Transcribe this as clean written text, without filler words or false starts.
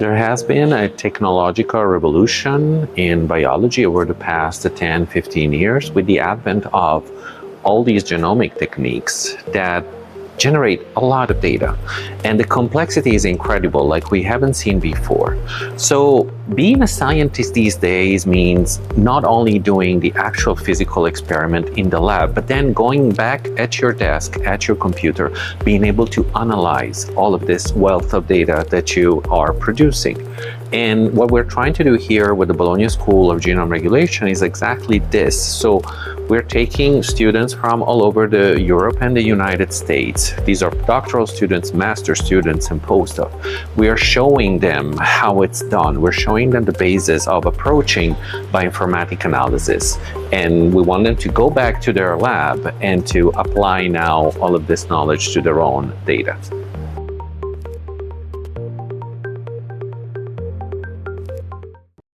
There has been a technological revolution in biology over the past 10, 15 years with the advent of all these genomic techniques that generate a lot of data, and the complexity is incredible, like we haven't seen before. So being a scientist these days means not only doing the actual physical experiment in the lab, but then going back at your desk, at your computer, being able to analyze all of this wealth of data that you are producing. And what we're trying to do here with the Bologna School of Genome Regulation is exactly this. So we're taking students from all over Europe and the United States. These are doctoral students, master students, and postdoc. We are showing them how it's done. We're showing them the basis of approaching bioinformatic analysis. And we want them to go back to their lab and to apply now all of this knowledge to their own data.